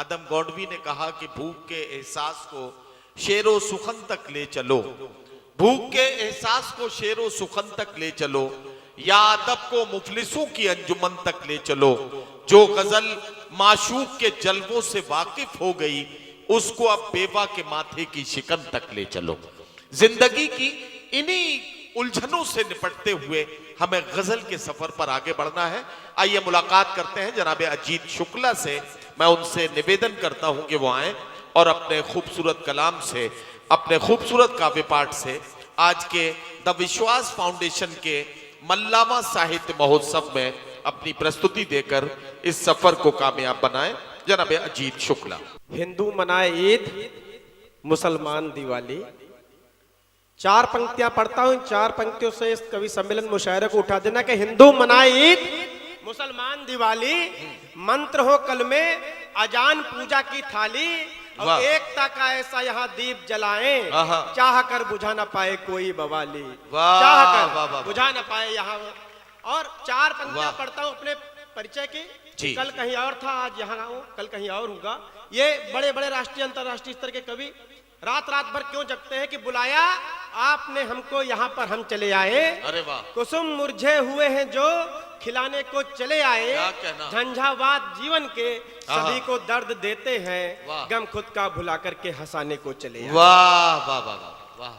आदम गौडवी ने कहा कि भूख के एहसास को शेरो सुखन तक ले चलो, भूख के एहसास को शेरो सुखन तक ले चलो, या अदब को मुफलिसों की अंजुमन तक ले चलो। जो गजल माशूक के जलवों से वाकिफ हो गई, उसको अब बेवा के माथे की शिकन तक ले चलो। जिंदगी की इन्हीं उलझनों से निपटते हुए हमें गजल के सफर पर आगे बढ़ना है। आइए मुलाकात करते हैं जनाब अजीत शुक्ला से। मैं उनसे निवेदन करता हूं कि वो आए और अपने खूबसूरत कलाम से, अपने खूबसूरत काव्य पाठ से आज के द विश्वास फाउंडेशन के मल्लामा साहित्य महोत्सव में अपनी प्रस्तुति देकर इस सफर को कामयाब बनाए। जनाब अजीत शुक्ला। हिंदू मनाए ईद, मुसलमान दिवाली। चार पंक्तियां पढ़ता हूं, चार पंक्तियों से इस कवि सम्मेलन मुशायरे को उठा देना कि हिंदू मनाए ईद, मुसलमान दिवाली, मंत्र हो कल में, अजान पूजा की थाली, और एकता का ऐसा यहाँ दीप जलाएं, चाह कर बुझा न पाए कोई बवाली, चाह कर बुझा न पाए यहाँ। और चार पंक्तियां पढ़ता हूं अपने परिचय की। कल कहीं और था, आज यहाँ हूं, कल कहीं और होगा। ये बड़े बड़े राष्ट्रीय अंतरराष्ट्रीय स्तर के कवि रात रात भर क्यों जगते हैं कि बुलाया आपने हमको, यहाँ पर हम चले आए। अरे वाह। कुसुम मुरझे हुए हैं जो खिलाने को चले आए, झंझावात जीवन के सभी को दर्द देते हैं, गम खुद का भुला करके हंसाने को चले आए। वाह वाह वाह वाह।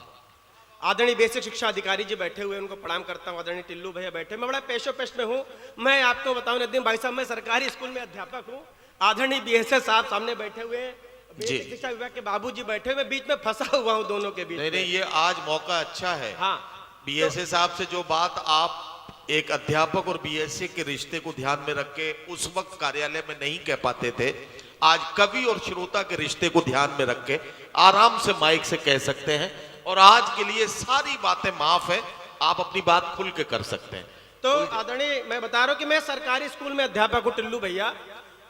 आदरणीय बेसिक शिक्षा अधिकारी जी बैठे हुए, उनको प्रणाम करता हूँ। आदरणीय टिल्लू भैया बैठे, मैं बड़ा पेशो पेश में हूँ। मैं आपको बताऊं नदीम भाई साहब, मैं सरकारी स्कूल में अध्यापक हूँ। आदरणीय बीएसएस साहब सामने बैठे हुए हैं, बेसिक शिक्षा विभाग के बाबूजी बैठे हुए, बीच में फंसा हुआ हूँ दोनों के बीच। नहीं, ये आज मौका अच्छा है। हाँ, बीएसए साहब से जो बात आप एक अध्यापक और बीएसए के रिश्ते को ध्यान में रख के उस वक्त कार्यालय में नहीं कह पाते थे, आज कवि और श्रोता के रिश्ते को ध्यान में रख के आराम से माइक से कह सकते हैं। और आज के लिए सारी बातें माफ है, आप अपनी बात खुल के कर सकते हैं। तो आदरणीय, मैं बता रहा हूँ कि मैं सरकारी स्कूल में अध्यापक हूँ टिल्लू भैया,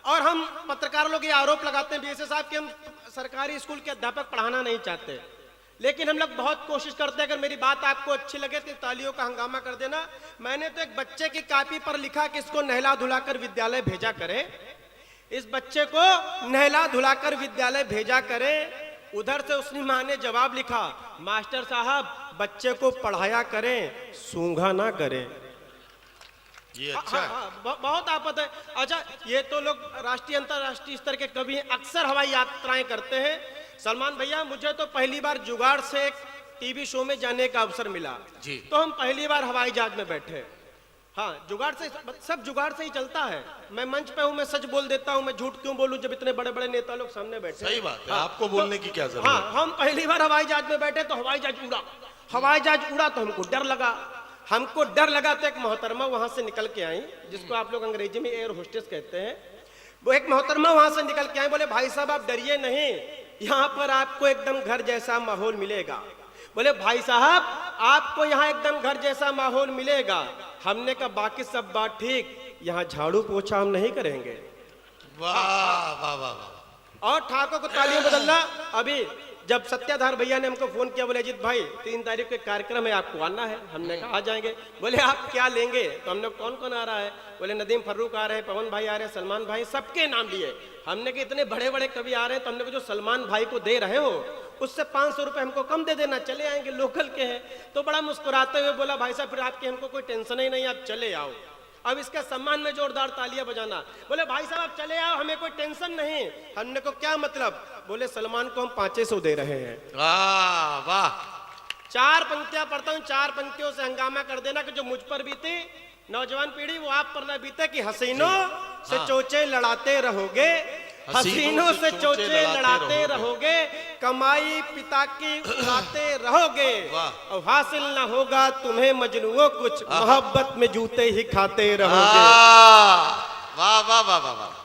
और हम पत्रकारों लोग ये आरोप लगाते हैं बीएसए साहब कि हम सरकारी स्कूल के अध्यापक पढ़ाना नहीं चाहते, लेकिन हम लोग बहुत कोशिश करते हैं। अगर मेरी बात आपको अच्छी लगे तो तालियों का हंगामा कर देना। मैंने तो एक बच्चे की कॉपी पर लिखा कि इसको नहला धुलाकर विद्यालय भेजा करें, इस बच्चे को नहला धुलाकर विद्यालय भेजा करें। उधर से उसकी माँ ने जवाब लिखा, मास्टर साहब बच्चे को पढ़ाया करें, सूंघा ना करें। ये अच्छा है। बहुत आफत है। अच्छा, ये तो लोग राष्ट्रीय अंतरराष्ट्रीय स्तर के कवि हैं, अक्सर हवाई यात्राएं करते हैं। सलमान भैया, मुझे तो पहली बार जुगाड़ से एक टीवी शो में जाने का अवसर मिला जी। तो हम पहली बार हवाई जहाज में बैठे। हाँ, जुगाड़ से, सब जुगाड़ से ही चलता है। मैं मंच पे हूँ, मैं सच बोल देता हूँ, मैं झूठ क्यों बोलूं जब इतने बड़े बड़े नेता लोग सामने बैठे। सही बात है, आपको बोलने की क्या जरूरत है। हाँ, हम पहली बार हवाई जहाज में बैठे तो हवाई जहाज उड़ा, हवाई जहाज उड़ा तो हमको डर लगा। हमको डर लगा तो एक मोहतरमा वहां से निकल के आई, जिसको आप लोग अंग्रेजी में एयर होस्टेस कहते हैं। वो एक मोहतरमा वहां से निकल के आई, बोले भाई साहब आप डरिए नहीं, यहाँ पर आपको एकदम घर जैसा माहौल मिलेगा। बोले भाई साहब आपको यहाँ एकदम घर जैसा माहौल मिलेगा। हमने कहा बाकी सब बात ठीक, यहाँ झाड़ू पोछा हम नहीं करेंगे। वाह वाह वाह। और ठाकुर को तालियां बदलना। अभी जब सत्याधार भैया ने हमको फोन किया, बोले अजीत भाई 3 तारीख के कार्यक्रम है, आपको आना है। हमने कहा आ जाएंगे। बोले आप क्या लेंगे? तो हमने कौन कौन आ रहा है? बोले नदीम फर्रुख आ रहे हैं, पवन भाई आ रहे हैं, सलमान भाई, सबके नाम लिए। हमने कहा इतने बड़े बड़े कवि आ रहे हैं, तो हमने जो सलमान भाई को दे रहे हो उससे 500 रुपए हमको कम दे देना, चले आएंगे, लोकल के हैं। तो बड़ा मुस्कुराते हुए बोला भाई साहब फिर आपकी हमको कोई टेंशन ही नहीं, आप चले आओ। अब इसके सम्मान में जोरदार तालियां बजाना। बोले भाई साहब आप चले आओ, हमें कोई टेंशन नहीं। हमने को क्या मतलब? बोले सलमान को हम 500 दे रहे हैं। वाह वाह। 4 पंक्तियां पढ़ता हूं, 4 पंक्तियों से हंगामा कर देना कि जो मुझ पर बीती नौजवान पीढ़ी वो आप पर ना बीते, कि हसीनों से चोचे लड़ाते रहोगे, हसीनों से चोचे लड़ाते रहोगे, कमाई पिता की उड़ाते रहोगे, और हासिल ना होगा तुम्हें मजनुओं कुछ, मोहब्बत में जूते ही खाते रहोगे। वाह वाह वाह वाह।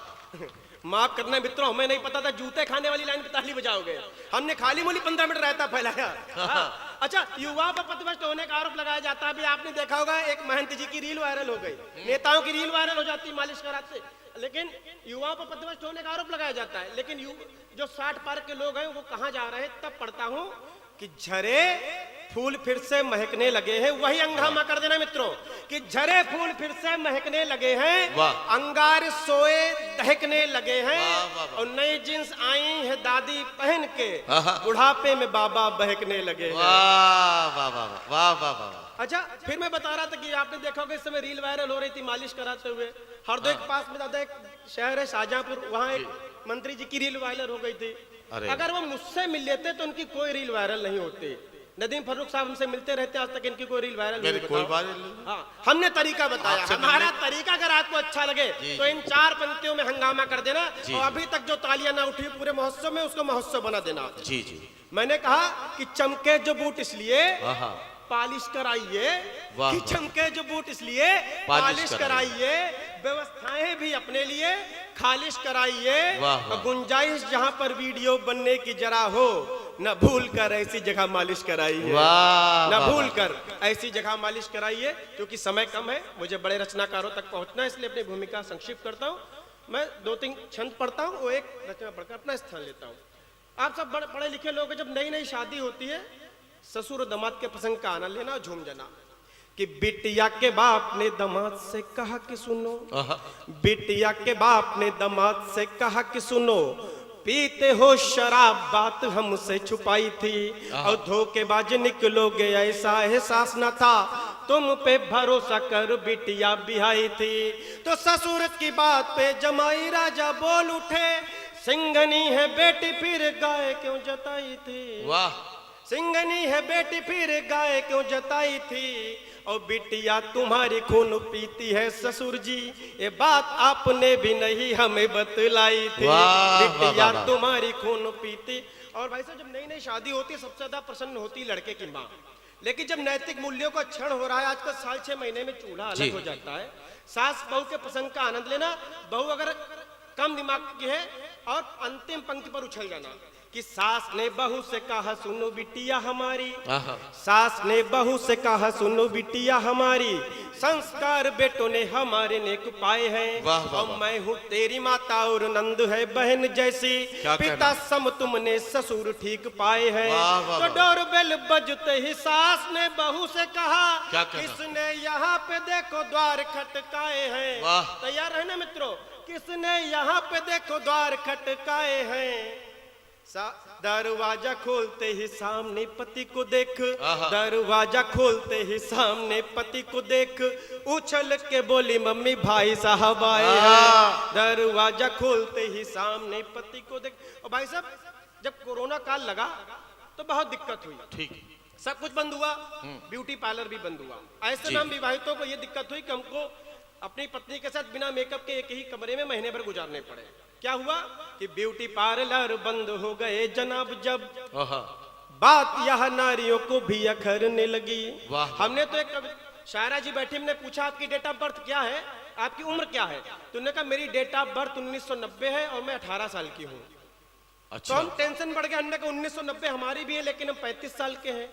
माफ करना मित्रों, हमें नहीं पता था जूते खाने वाली लाइन पे ताली बजाओगे। हमने खाली मूली 15 मिनट रहता फैलाया। अच्छा, युवा पर पथभ्रष्ट होने का आरोप लगाया जाता है। अभी आपने देखा होगा एक महंत जी की रील वायरल हो गई, नेताओं की रील वायरल हो जाती मालिश कराते, लेकिन युवाओं पर पथभ्रष्ट होने का आरोप लगाया जाता है। लेकिन जो 60 पार के लोग हैं वो कहाँ जा रहे हैं? तब पढ़ता हूँ कि झरे फूल फिर से महकने लगे हैं। वही अंगामा कर देना मित्रों कि झरे फूल फिर से महकने लगे हैं, वाह। अंगार सोए दहकने लगे हैं, वाह, वाह, वाह। और नई जींस आई है दादी पहन के, आहा। बुढ़ापे में बाबा बहकने लगे हैं। वाह वाह वाह वाह वाह वाह। अच्छा, फिर मैं बता रहा था कि आपने देखा होगा इस समय रील वायरल हो रही थी मालिश कराते हुए। हरदोई के पास में दादा एक शहर है शाहजहांपुर, वहाँ एक मंत्री जी की रील वायरल हो गई थी। अरे। अगर वो मुझसे मिल लेते तो उनकी कोई रील वायरल नहीं होती। नदीम फर्रुख साहब हमसे मिलते रहते, आज तक इनकी कोई रील वायरल नहीं मेरी कोई बताओ। बात नहीं। हाँ, हमने तरीका बताया, आपसे हमारा तरीका अगर आपको अच्छा लगे जी, तो इन 4 पंक्तियों में हंगामा कर देना, जी। और अभी तक जो तालियां ना उठी पूरे महोत्सव में उसको महोत्सव बना देना। जी जी। मैंने कहा कि चमके जो बूट इसलिए आहा। पालिश कराइए, वाह, कि वाह। चमके जो बूट इसलिए पालिश कराइए, व्यवस्थाएं भी अपने लिए खालिश कराइए, वाह, वाह। गुंजाइश जहां पर वीडियो बनने की जरा हो, न भूल कर ऐसी जगह मालिश कराइए, वाह, न वाह, भूल कर ऐसी जगह मालिश कराइए। क्योंकि समय कम है, मुझे बड़े रचनाकारों तक पहुंचना है, इसलिए अपनी भूमिका संक्षिप्त करता हूं। मैं 2-3 छंद पढ़ता हूं, वो एक रचना पढ़कर अपना स्थान लेता हूं। आप सब बड़े पढ़े लिखे लोग हैं, जब नई नई शादी होती है ससुर और दामाद के प्रसंग का आनंद लेना और झूम जाना कि बिटिया के बाप ने दामाद से कहा कि सुनो, आहा। बिटिया के बाप ने दामाद से कहा कि सुनो, पीते हो शराब बात हमसे छुपाई थी, और धोखेबाज निकलोगे ऐसा एहसास न था, तुम पे भरोसा कर बिटिया बिहाई थी। तो ससुर की बात पे जमाई राजा बोल उठे, सिंगनी है बेटी फिर गाय क्यों जताई थी। वाह। सिंगनी है बेटी फिर गाय क्यों जताई थी, और बिटिया तुम्हारी खून पीती है ससुर जी, ये बात आपने भी नहीं हमें बतलाई थी। वाह, बिटिया वाह, वाह। तुम्हारी खून पीती। और भाई साहब, जब नई नई शादी होती है सबसे ज्यादा प्रसन्न होती लड़के की माँ, लेकिन जब नैतिक मूल्यों का क्षण हो रहा है, आजकल 6.5 महीने में चूल्हा जी। अलग हो जाता है। सास बहू के प्रसंग का आनंद लेना, बहू अगर कम दिमाग की है और अंतिम पंक्ति पर उछल जाना कि सास ने बहू से कहा सुनो बिटिया हमारी, आहा। सास ने बहू से कहा सुनो बिटिया हमारी, संस्कार बेटों ने हमारे नेक पाए हैं, वाह, वाह, और वाह। मैं हूँ तेरी माता और नंद है बहन जैसी, क्या पिता कहना? सम तुमने ससुर ठीक पाए हैं। वाह, वाह, तो वाह। डोरबेल बजते ही सास ने बहू से कहा, क्या कहना? किसने यहाँ पे देखो द्वार खटकाए हैं। वाह। तैयार है ना मित्रों, किसने यहाँ पे देखो द्वार खटकाए हैं। दरवाजा खोलते ही सामने पति को देख, आहा। दरवाजा खोलते ही सामने पति को देख, उछल के बोली मम्मी भाई साहब आए हैं। दरवाजा खोलते ही सामने पति को देख। और भाई साहब, जब कोरोना काल लगा तो बहुत दिक्कत हुई, ठीक। सब कुछ बंद हुआ, ब्यूटी पार्लर भी बंद हुआ। ऐसे जी। में हम विवाहितों को ये दिक्कत हुई कि हमको अपनी पत्नी के साथ बिना मेकअप के एक ही कमरे में महीने भर गुजारने पड़े। क्या हुआ कि ब्यूटी पार्लर बंद हो गए जनाब, जब आहा। बात यह नारियों को भी अखरने लगी। वाह। हमने तो एक शायरा जी बैठी, हमने पूछा आपकी डेट ऑफ बर्थ क्या है, आपकी उम्र क्या है, तो उन्होंने कहा मेरी डेट ऑफ बर्थ 1990 है और मैं 18 साल की हूँ। तो अच्छा। हम टेंशन बढ़ गया, हमने कहा 1990 हमारी भी है लेकिन हम 35 साल के हैं।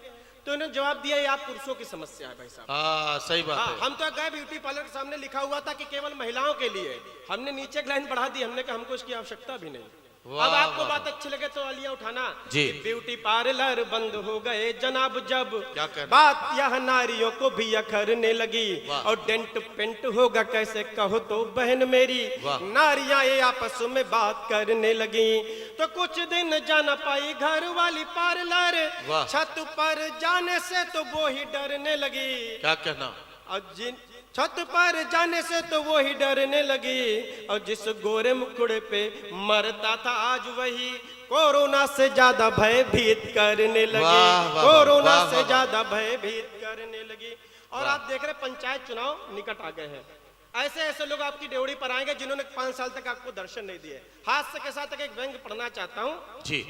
तो इन्होंने जवाब दिया ये आप पुरुषों की समस्या है भाई साहब। हाँ, सही बात हाँ, है। हम तो गए ब्यूटी पार्लर के सामने लिखा हुआ था कि केवल महिलाओं के लिए, हमने नीचे एक लाइन बढ़ा दी, हमने कहा हमको इसकी आवश्यकता भी नहीं। वाह, अब आपको वाह, बात अच्छी लगे तो आलिया उठाना जी। कि ब्यूटी पार्लर बंद हो गए जनाब, जब क्या कहना? बात यह नारियों को भी अखरने लगी, वाह। और डेंट पेंट होगा कैसे कहो तो बहन मेरी, वाह। नारियां ये आपस में बात करने लगी। तो कुछ दिन जाना पाई घर वाली पार्लर, वाह। छत पर जाने से तो वो ही डरने लगी। क्या कहना? और जिन छत पर जाने से तो वो ही डरने लगी, और जिस गोरे मुकुड़े पे मरता था आज वही कोरोना से ज्यादा भयभीत करने लगी। वाह, वाह, कोरोना वाह, से वाह, ज्यादा भयभीत करने लगी। और वाह। आप देख रहे पंचायत चुनाव निकट आ गए हैं, ऐसे ऐसे लोग आपकी ड्योढ़ी पर आएंगे जिन्होंने 5 साल तक आपको दर्शन नहीं दिए। हास्य के साथ एक व्यंग पढ़ना चाहता हूँ, जी।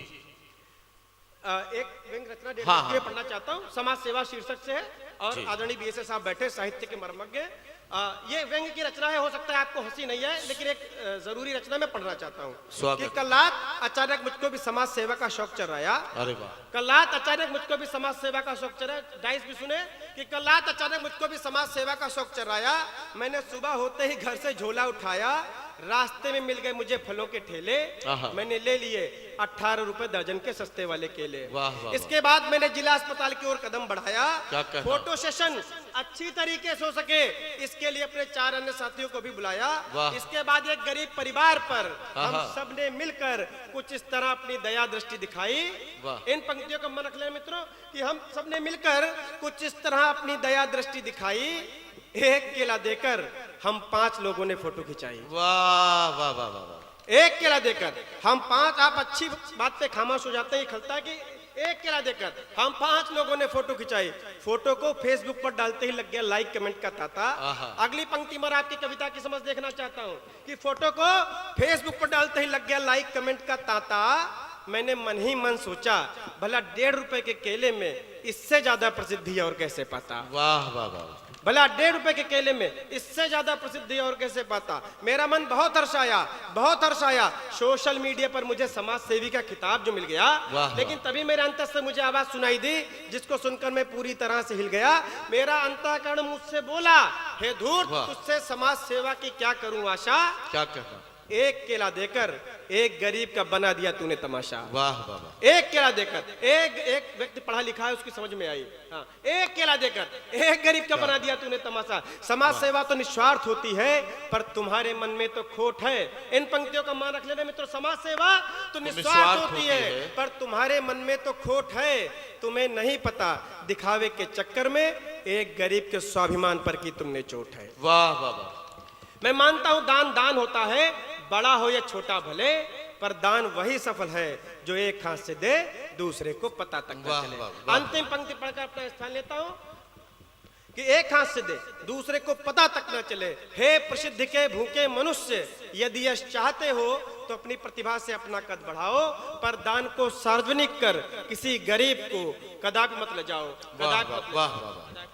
एक व्यंग रचना हाँ, हाँ। पढ़ना चाहता हूँ, समाज सेवा शीर्षक से है, और जी। आदरणीय बीएसए साहब बैठे साहित्य के मर्मज्ञ। ये व्यंग की रचना है, हो सकता है आपको हंसी नहीं है, लेकिन एक जरूरी रचना मैं पढ़ना चाहता हूँ स्वागत। कि कल रात अचानक मुझको भी समाज सेवा का शौक चढ़ाया। अरे वाह। कल रात अचानक मुझको भी समाज सेवा का शौक चढ़ा, डाइस भी सुने कि कल रात अचानक मुझको भी समाज सेवा का शौक चढ़ाया। मैंने सुबह होते ही घर से झोला उठाया, रास्ते में मिल गए मुझे फलों के ठेले, आहा। मैंने ले लिए 18 रुपए दर्जन के सस्ते वाले केले। वाह, वाह, इसके बाद मैंने जिला अस्पताल की ओर कदम बढ़ाया। क्या कहना? फोटो सेशन अच्छी तरीके से हो सके इसके लिए अपने 4 अन्य साथियों को भी बुलाया। वाह। इसके बाद एक गरीब परिवार पर हम आहा। सबने मिलकर कुछ इस तरह अपनी दया दृष्टि दिखाई। वाह। इन पंक्तियों का मन रख लें मित्रों कि हम सबने मिलकर कुछ इस तरह अपनी दया दृष्टि दिखाई। एक केला देकर हम 5 लोगों ने फोटो खिंचाई। वाह वाह वाह वाह वाह। एक केला देकर हम 5, आप अच्छी बात पे खामोश हो जाते हैं, खलता है कि एक केला देकर हम 5 लोगों ने फोटो खिंचाई। फोटो को फेसबुक पर डालते ही लग गया लाइक कमेंट का तांता। आहा। अगली पंक्ति में आपकी कविता की समझ देखना चाहता हूं कि फोटो को फेसबुक पर डालते ही लग गया लाइक कमेंट का तांता। मैंने मन ही मन सोचा भला 1.5 रुपए के केले में इससे ज्यादा प्रसिद्धि और कैसे पाता। वाह वाह वाह। भला 1.5 रुपए के केले में इससे ज्यादा प्रसिद्धि और कैसे पाता। मेरा मन बहुत हर्षाया, बहुत हर्षाया। सोशल मीडिया पर मुझे समाज सेवी का खिताब जो मिल गया, वाह, लेकिन तभी मेरे अंतर से मुझे आवाज सुनाई दी जिसको सुनकर मैं पूरी तरह से हिल गया। मेरा अंतःकरण मुझसे बोला, हे धूर्त, वाह। तुझसे समाज सेवा की क्या करूं आशा। क्या कहना? एक केला देकर एक गरीब का बना दिया तूने तमाशा। वाह वाह वाह। एक केला देकर एक व्यक्ति पढ़ा लिखा है उसकी समझ में आई। हाँ, एक केला देकर एक गरीब का बना दिया तूने तमाशा। समाज सेवा तो निस्वार्थ होती है पर तुम्हारे मन में तो खोट है। इन पंक्तियों का मान रख लेना मित्रों, समाज सेवा तो निस्वार्थ होती है पर तुम्हारे मन में तो खोट है। तुम्हें नहीं पता दिखावे के चक्कर में एक गरीब के स्वाभिमान पर की तुमने चोट है। वाह वाह वाह। मैं मानता हूं दान दान होता है, बड़ा हो या छोटा भले, पर दान वही सफल है जो एक हाथ से दे दूसरे को पता तक न वाह, चले। वाह, वाह। अंतिम पंक्ति पढ़कर अपना स्थान लेता हूं कि एक हाथ से दे दूसरे को पता तक न चले। हे प्रसिद्ध के भूखे मनुष्य, यदि यश चाहते हो तो अपनी प्रतिभा से अपना कद बढ़ाओ, पर दान को सार्वजनिक कर किसी गरीब को कदापि मत ले जाओ। वाह कदापि वाह मत ले वाह जाओ। वाह।